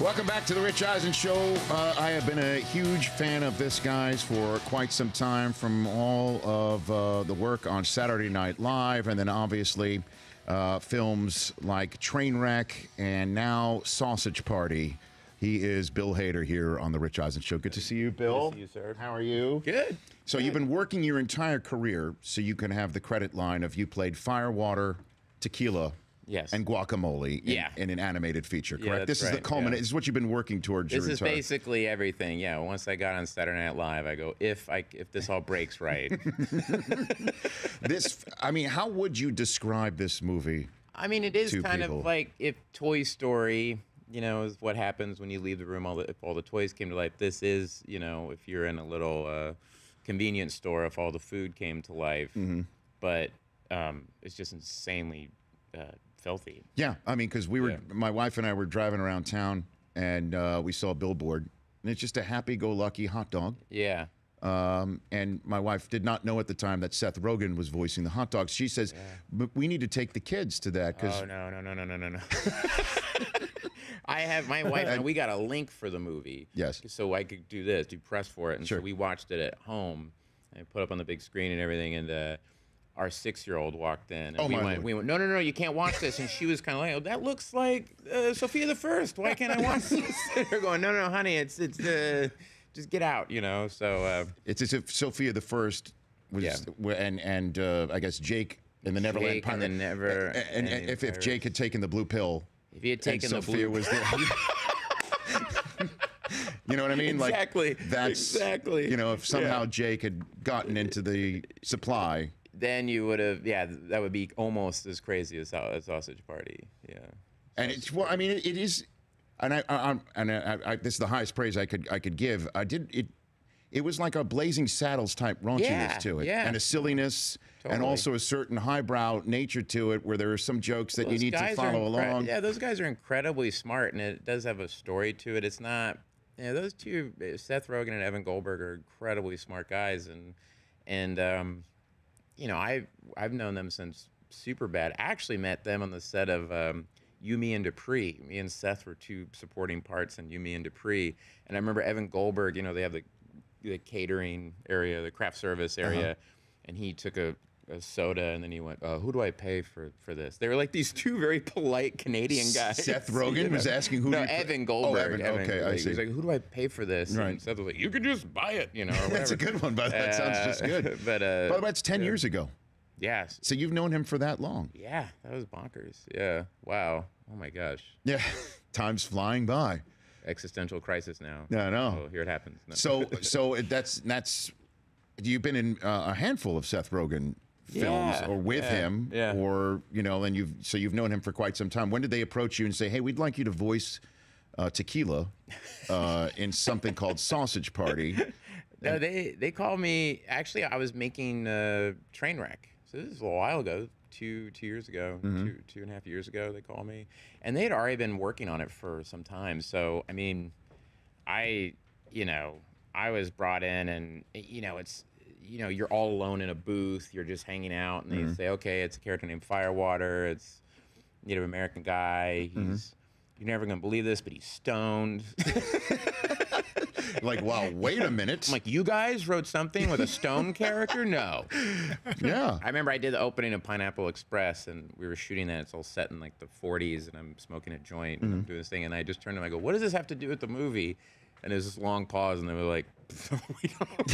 Welcome back to the Rich Eisen Show. I have been a huge fan of this guy's for quite some time, from all of the work on Saturday Night Live, and then obviously films like Trainwreck and now Sausage Party. He is Bill Hader here on the Rich Eisen Show. Good to see you, Bill. Good to see you, sir. How are you? Good. So you've been working your entire career so you can have the credit line of you played Firewater, Tequila, Yes. and Guacamole in an animated feature, correct? Yeah, This is the culmination. This is what you've been working towards your This is entire... basically everything. Yeah. Once I got on Saturday Night Live, I go, if this all breaks right. This, I mean, how would you describe this movie? I mean, it is to kind people? of like if Toy Story, you know, is what happens when you leave the room. If all the toys came to life, this is, you know, if you're in a little convenience store, if all the food came to life. Mm-hmm. But it's just insanely filthy. Yeah, I mean, because my wife and I were driving around town, and we saw a billboard, and it's just a happy-go-lucky hot dog. Yeah. And my wife did not know at the time that Seth Rogen was voicing the hot dogs. She says, "But we need to take the kids to that." Oh, no. I have my wife and we got a link for the movie. Yes. So I could do press for it. And Sure. so we watched it at home and put up on the big screen and everything. And our 6-year-old walked in. And we went, no, you can't watch this. And she was kind of like, oh, that looks like Sophia the First. Why can't I watch this? And they're going, no, honey, it's just get out, you know. So it's as if Sophia the First was, and I guess Jake in the Neverland Jake Pirate. and if Jake had taken the blue pill, if he had taken the Sophia blue was there. You know what I mean? Exactly. Like that's exactly. You know, if somehow Jake had gotten into the supply, then you would have, that would be almost as crazy as a Sausage Party. Yeah. And it's, well, I mean, it is, and I this is the highest praise I could give. It was like a Blazing Saddles type raunchiness to it, and a silliness, and also a certain highbrow nature to it, where there are some jokes that you need to follow along. Yeah, those guys are incredibly smart, and it does have a story to it. It's not, you know, those two, Seth Rogen and Evan Goldberg, are incredibly smart guys, and you know, I've known them since Superbad. I actually met them on the set of You, Me, and Dupree. Me and Seth were two supporting parts in You, Me, and Dupree, and I remember Evan Goldberg. You know, they have the catering area, the craft service area, and he took a soda, and then he went, "Who do I pay for this?" They were like these two very polite Canadian guys. Seth Rogen was asking who. No, Evan Goldberg. Oh, Evan. Okay, I see. He was like, "Who do I pay for this?" Right. And Seth was like, "You could just buy it, you know." Or That's a good one, but that sounds just good. But that's 10 years ago. Yes. So you've known him for that long. Yeah, that was bonkers. Yeah. Wow. Oh my gosh. Yeah. Time's flying by. Existential crisis now. Yeah, I know. Oh, here it happens. No. So that's. You've been in a handful of Seth Rogen films, or with him, or you know, and you've known him for quite some time. When did they approach you and say, "Hey, we'd like you to voice Tequila in something called Sausage Party"? No, they called me. Actually, I was making Trainwreck. So this is a while ago. Two years ago, 2.5 years ago, they called me, and they had already been working on it for some time. So I mean, I was brought in, and you know, it's, you know, you're all alone in a booth, you're just hanging out, and they say, okay, it's a character named Firewater, it's Native American guy, he's you're never gonna believe this, but he's stoned. Like, wow, wait a minute. I'm like, you guys wrote something with a stone character? No. Yeah. I remember I did the opening of Pineapple Express, and we were shooting that. It's all set in like the 40s, and I'm smoking a joint, and I'm doing this thing, and I just turned to them, I go, what does this have to do with the movie? And there's this long pause, and they were like, we don't.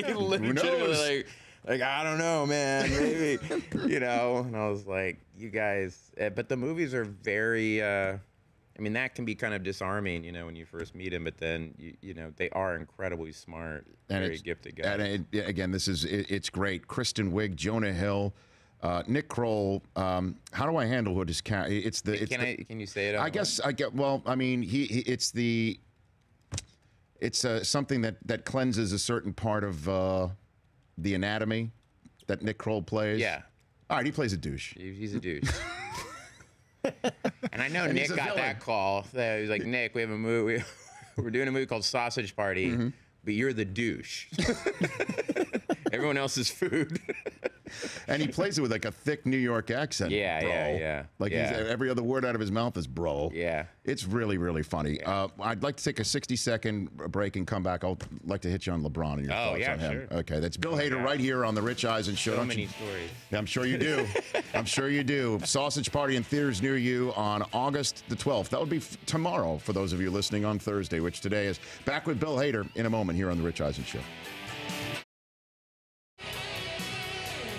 They legitimately like, I don't know, man, maybe, you know. And I was like, you guys, but the movies are very, I mean, that can be kind of disarming, you know, when you first meet them, but then, you know, they are incredibly smart, very gifted guys. And again, it's great. Kristen Wiig, Jonah Hill, Nick Kroll. How do I handle what his character? Can you say it? I guess I get. Well, I mean, it's something that cleanses a certain part of the anatomy that Nick Kroll plays. Yeah. All right, he plays a douche. He's a douche. And I know Nick got that call. He was like, Nick, we have a movie. We're doing a movie called Sausage Party, but you're the douche. Everyone else is food. And he plays it with like a thick New York accent. Yeah, bro. yeah. Like every other word out of his mouth is bro. Yeah. It's really, really funny. Yeah. I'd like to take a 60-second break and come back. I'd like to hit you on LeBron and your thoughts on him. Sure. Okay, that's Bill Hader right here on the Rich Eisen Show. So many stories. I'm sure you do. I'm sure you do. Sausage Party in theaters near you on August the 12th. That would be tomorrow for those of you listening on Thursday, which today is. Back with Bill Hader in a moment here on the Rich Eisen Show.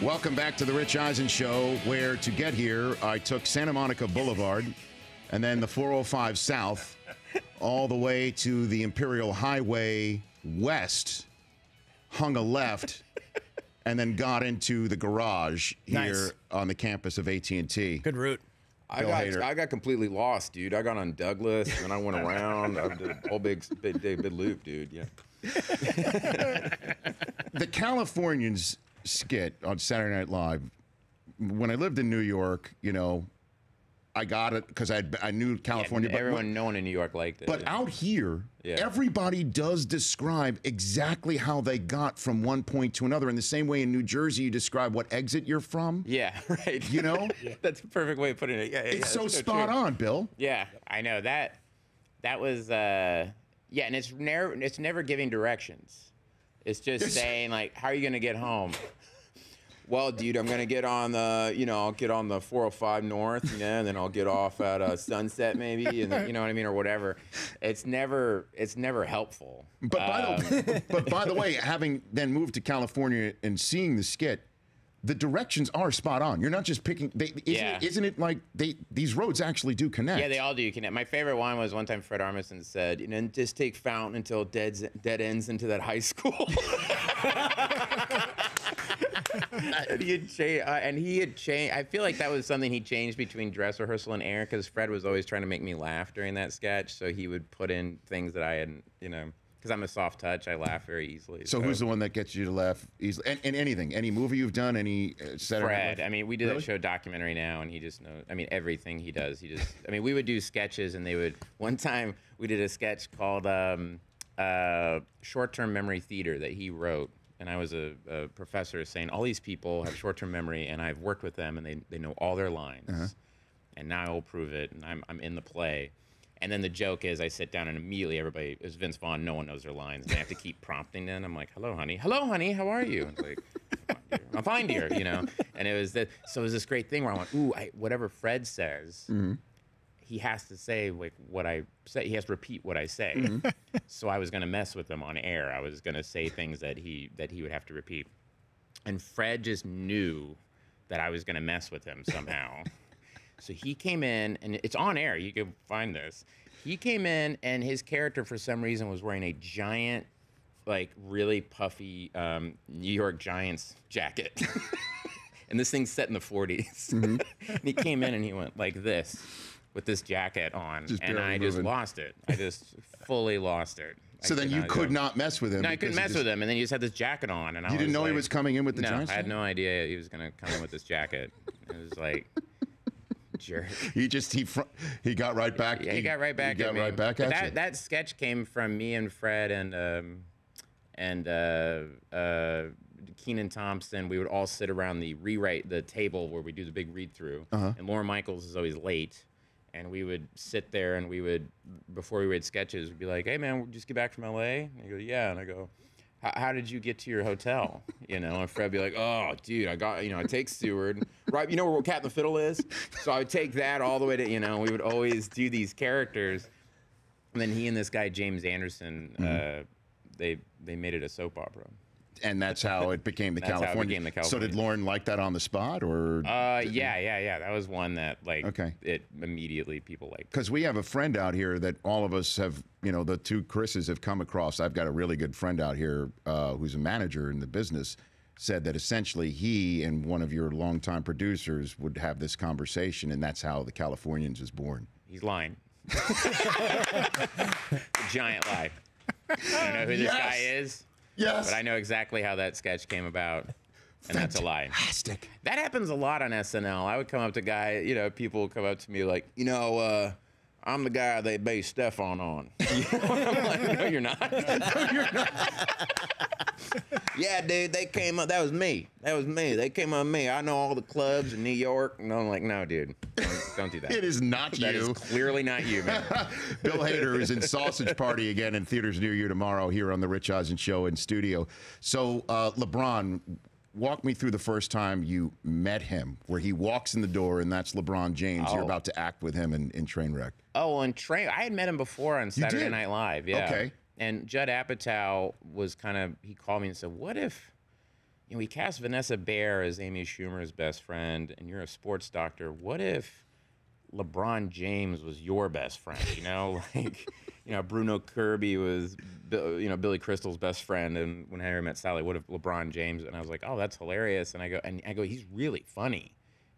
Welcome back to the Rich Eisen Show, where to get here, I took Santa Monica Boulevard and then the 405 South all the way to the Imperial Highway West, hung a left, and then got into the garage here on the campus of AT&T. Good route. I got completely lost, dude. I got on Douglas, and I went around. I did a whole big loop, dude. Yeah. The Californians skit on Saturday Night Live, when I lived in New York, you know, I got it because I knew California. Yeah, no one in New York liked it. But out here, everybody does describe exactly how they got from one point to another. In the same way in New Jersey, you describe what exit you're from. Yeah, right. You know? That's a perfect way of putting it. Yeah, it's so spot on, Bill. Yeah, I know. That was, and it's never giving directions. It's just saying, like, how are you going to get home? Well, dude, I'm gonna get on the, I'll get on the 405 North, and then I'll get off at Sunset maybe, and then, you know what I mean, or whatever. It's never helpful. But by the way, having then moved to California and seeing the skit, the directions are spot on. You're not just picking. Isn't it like these roads actually do connect? Yeah, they all do connect. My favorite one was one time Fred Armisen said, just take Fountain until dead ends into that high school. And he had changed. I feel like that was something he changed between dress rehearsal and air, because Fred was always trying to make me laugh during that sketch. So he would put in things that I hadn't, because I'm a soft touch, I laugh very easily. So who's the one that gets you to laugh easily? And anything, any movie you've done, any Saturday Fred. I mean, we did that show Documentary Now, and he just knows. I mean, everything he does. We would do sketches, and they would. One time we did a sketch called Short-Term Memory Theater that he wrote. And I was a professor saying, all these people have short-term memory, and I've worked with them, and they know all their lines. And now I will prove it, and I'm in the play. And then the joke is I sit down, and immediately everybody, it's Vince Vaughn, no one knows their lines. And I have to keep prompting them. I'm like, hello, honey, how are you? And it's like, I'm fine, dear, And it was this great thing where I went, whatever Fred says, he has to say like what I say. He has to repeat what I say. So I was going to mess with him on air. I was going to say things that he would have to repeat. And Fred just knew that I was going to mess with him somehow. So he came in, and it's on air. You can find this. He came in, and his character, for some reason, was wearing a giant, like, really puffy New York Giants jacket. And this thing's set in the 40s. And he came in, and he went like this, with this jacket on, and I just lost it. I just fully lost it. So then you could not mess with him. No, I couldn't mess with him, and then he just had this jacket on, and you didn't know he was coming in with the Giants? No, I had no idea he was going to come in with this jacket. It was like, jerk. He got right back. Yeah, he got right back at me. Right back at you. That sketch came from me and Fred and Kenan Thompson. We would all sit around the table where we do the big read through, and Lorne Michaels is always late. And we would sit there, and before we read sketches, we'd be like, "Hey, man, just get back from LA?" And he goes, "Yeah." And I go, "How did you get to your hotel?" And Fred'd be like, "Oh, dude, I take Seward, right? You know where Cat and the Fiddle is? So I would take that all the way to, we would always do these characters." And then he and this guy, James Anderson, they made it a soap opera. And that's how it became the California. So did Lorne like that on the spot, or? Yeah. That was one that it immediately people liked. Because we have a friend out here that all of us have, the two Chris's have come across. I've got a really good friend out here who's a manager in the business. Said that essentially he and one of your longtime producers would have this conversation, and that's how the Californians was born. He's lying. A giant lie. I don't know who this guy is. Yes. But I know exactly how that sketch came about, and that's a lie. Fantastic. That happens a lot on SNL. I would come up to people would come up to me like, I'm the guy they base Stefan on. I'm like, no, you're not. No, you're not. Yeah, dude, they came up. That was me. That was me. They came on me. I know all the clubs in New York. And I'm like, no, dude, don't do that. It is not That you. is clearly not you, man. Bill Hader is in Sausage Party again in theaters near you tomorrow here on the Rich Eisen Show in studio. So, LeBron, walk me through the first time you met him, where he walks in the door and that's LeBron James. You're about to act with him in Trainwreck. Oh, and I had met him before on Saturday did? Night Live. Yeah. Okay. And Judd Apatow was he called me and said, what if, we cast Vanessa Bayer as Amy Schumer's best friend, and you're a sports doctor. What if LeBron James was your best friend? Bruno Kirby was, Billy Crystal's best friend, and when Harry Met Sally, what if LeBron James? And I was like, oh, that's hilarious. And I go, he's really funny.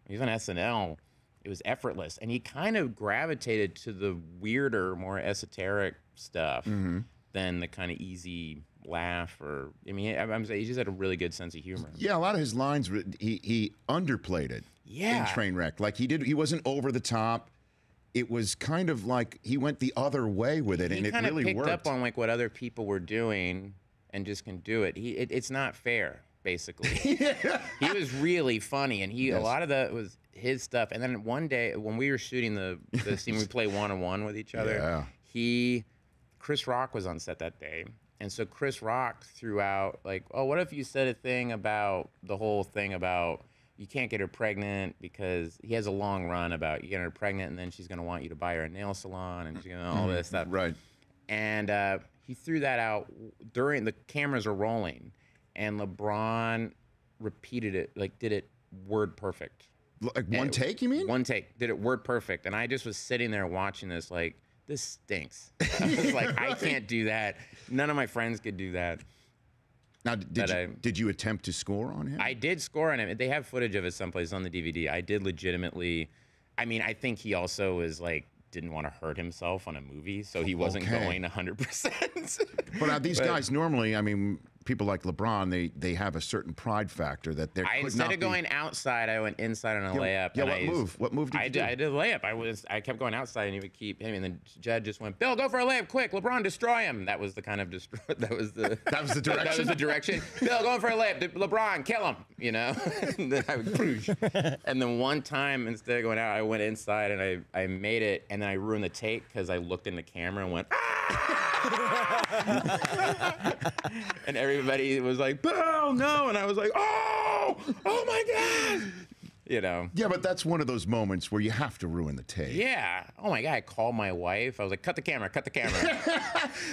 He's on SNL. It was effortless, and he kind of gravitated to the weirder, more esoteric stuff than the kind of easy laugh. I'm saying he just had a really good sense of humor. Yeah, a lot of his lines, he underplayed it. Yeah. In Trainwreck, like he wasn't over the top. It was kind of like he went the other way with it, and it really picked worked. Up on like what other people were doing, and just can do it. It's not fair, basically. He was really funny, and a lot of that was his stuff. And then one day when we were shooting the scene, we play one-on-one with each other. Yeah. Chris Rock was on set that day. And so Chris Rock threw out like, oh, what if you said a thing about the whole thing about you can't get her pregnant, because he has a long run about you get her pregnant and then she's going to want you to buy her a nail salon and she's going to all this stuff. Right. And he threw that out during the cameras are rolling, and LeBron repeated it, like did it word perfect. Like one take, you mean? One take, did it word perfect. And I just was sitting there watching this like, this stinks. I was like, I can't do that. None of my friends could do that. Now, did you attempt to score on him? I did score on him. They have footage of it someplace on the DVD. I did legitimately. I think he also was like, didn't want to hurt himself on a movie, so he wasn't going 100%. But these guys normally, people like LeBron, they have a certain pride factor that they're. Instead of going outside, I went inside on a layup. Yeah, what move did you do? I did a layup. I kept going outside, and he would keep hitting me. And then Jed just went, Bill, go for a layup, quick! LeBron, destroy him. That was the kind of that was the direction. That was the direction. Bill, going for a layup. LeBron, kill him. And then I would, and then one time, instead of going out, I went inside and I made it, and then I ruined the take because I looked in the camera and went, and everybody was like, Bill, no. And I was like, oh my God. Yeah, but that's one of those moments where you have to ruin the take. Yeah. Oh my God. I called my wife. I was like, cut the camera.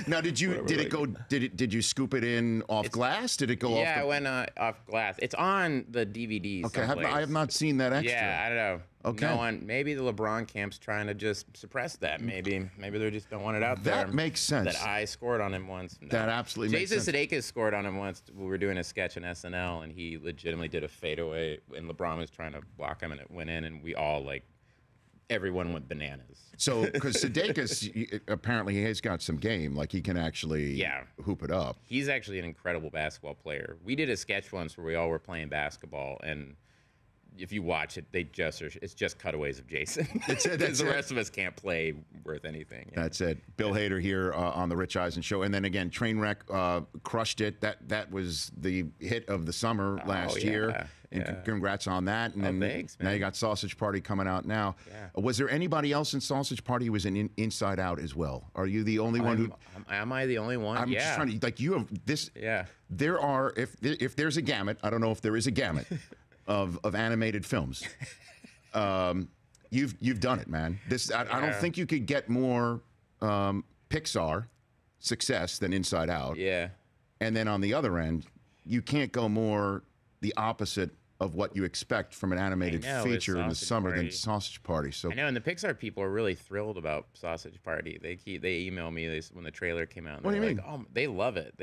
Now, did you scoop it in off glass? Did it go off? Yeah, I went off glass. It's on the DVD. Okay, I have not seen that extra. Yeah, I don't know. Okay. Maybe the LeBron camp's trying to just suppress that. Maybe they just don't want it out there. That makes sense. That I scored on him once. No. That absolutely makes sense. Jason Sudeikis scored on him once. We were doing a sketch on SNL, and he legitimately did a fadeaway, and LeBron was trying to block him, and it went in, and we all everyone went bananas. So, because Sudeikis, apparently he has got some game, like he can actually hoop it up. He's actually an incredible basketball player. We did a sketch once where we all were playing basketball, and if you watch it, it's just cutaways of Jason. That's the rest of us can't play worth anything. That's it. Bill Hader here on the Rich Eisen Show, and then again, Trainwreck crushed it. That was the hit of the summer last year. And congrats on that. And then thanks, man. Now you got Sausage Party coming out now. Yeah. Was there anybody else in Sausage Party who was in Inside Out as well? Are you the only one who? Am I the only one? I'm just trying to you have this. Yeah. There are if there's a gamut. I don't know if there is a gamut. Of animated films, you've done it, man. I don't think you could get more Pixar success than Inside Out. Yeah. And then on the other end, you can't go more the opposite of what you expect from an animated feature in the summer than Sausage Party. So I know, and the Pixar people are really thrilled about Sausage Party. They email me when the trailer came out. And what do you mean? Oh, they love it.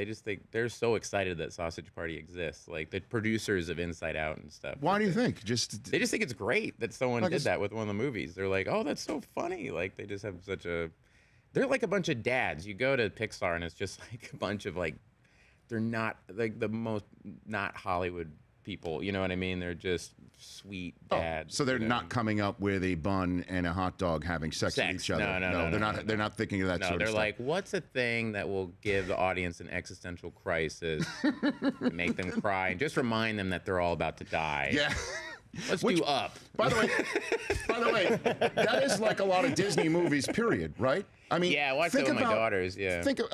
They're so excited that Sausage Party exists. Like the producers of Inside Out and stuff. Why do you think? They just think it's great that someone did that with one of the movies. They're like, oh, that's so funny. Like they just have they're like a bunch of dads. You go to Pixar and it's just like a bunch of they're not like the most not Hollywood people. You know what I mean? They're just sweet dads. So they're you know? not coming up with a bun and a hot dog having sex with each other. No, they're not. They're not thinking of that No, sort of they're stuff. like, what's a thing that will give the audience an existential crisis, make them cry, and just remind them that they're all about to die? Yeah. Let's do Up. By the way, that is like a lot of Disney movies. Period. Right? I mean, Yeah, I watched think it with my about- daughters. Yeah. Think of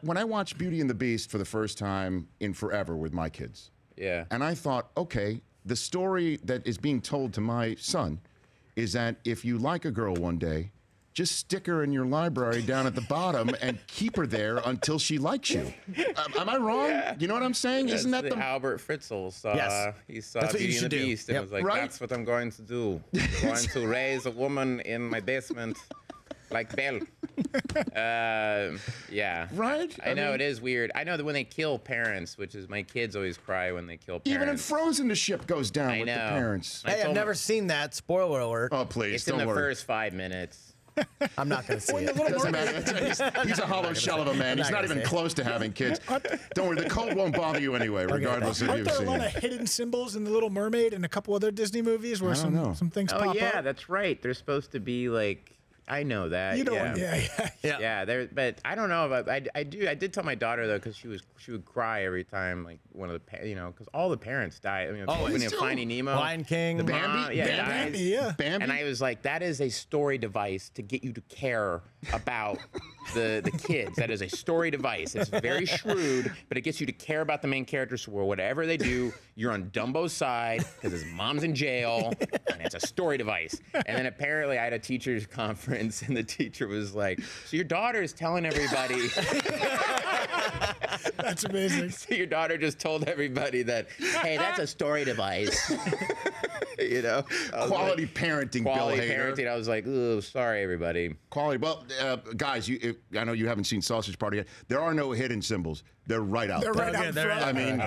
when I watched Beauty and the Beast for the first time in forever with my kids, Yeah. and I thought, okay, the story that is being told to my son is that if you like a girl one day, just stick her in your library down at the bottom and keep her there until she likes you. Am I wrong? Yeah. You know what I'm saying? Isn't that the Albert Fritzl saw? Yes. He saw That's what you Beauty and should the do. Beast and Yep. was like, Right. "That's what I'm going to do. I'm going to raise a woman in my basement, like Belle." Yeah. right? I know mean, it is weird. I know that when they kill parents, which is my kids always cry when they kill parents. Even in Frozen, the ship goes down I with the know. parents. I Hey, I've told never my- seen that. Spoiler alert. Oh, please, It's in don't the worry. first 5 minutes. I'm not going to see it. Doesn't matter. He's a hollow shell of a man. He's I'm not not gonna even say it. close to having kids. Don't worry, the cold won't bother you anyway, regardless if Aren't you've there a seen lot it. of hidden symbols in The Little Mermaid and a couple other Disney movies where don't know. some things Oh pop yeah, up? that's right. They're supposed to be like, I know that. You know, yeah. yeah. Yeah, there, but I don't know about. I did tell my daughter though, because she would cry every time like one of the because all the parents died. I mean, when it's you true. Finding Nemo, Lion King. the Bambi? mom, yeah, Bambi? dies. Bambi, yeah. Bambi? And I was like, that is a story device to get you to care about the kids. That is a story device. It's very shrewd, but it gets you to care about the main characters. So whatever they do, you're on Dumbo's side because his mom's in jail, and it's a story device. And then apparently I had a teachers conference, and the teacher was like, "So your daughter is telling everybody." That's amazing. So your daughter just told everybody that, hey, that's a story device. You know, I was Quality like, parenting, quality Bill Hader. parenting. I was like, oh, sorry, everybody. Quality. Well, guys, I know you haven't seen Sausage Party yet. There are no hidden symbols. They're right out They're there. right out they're front. I mean,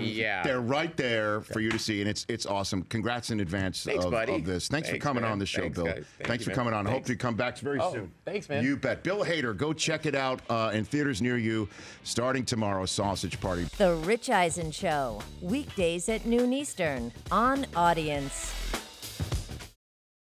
yeah. they're right there for you to see, and it's awesome. Congrats in advance Thanks, buddy. of this. Thanks for Thanks, coming man. on the show, Thanks, Bill. guys. Thank Thanks you, for man. coming on. I hope Thanks. you come back very Oh, soon. thanks, man. You bet. Bill Hader, go check it out in theaters near you starting tomorrow, Sausage Party. The Rich Eisen Show, weekdays at noon Eastern on Audience.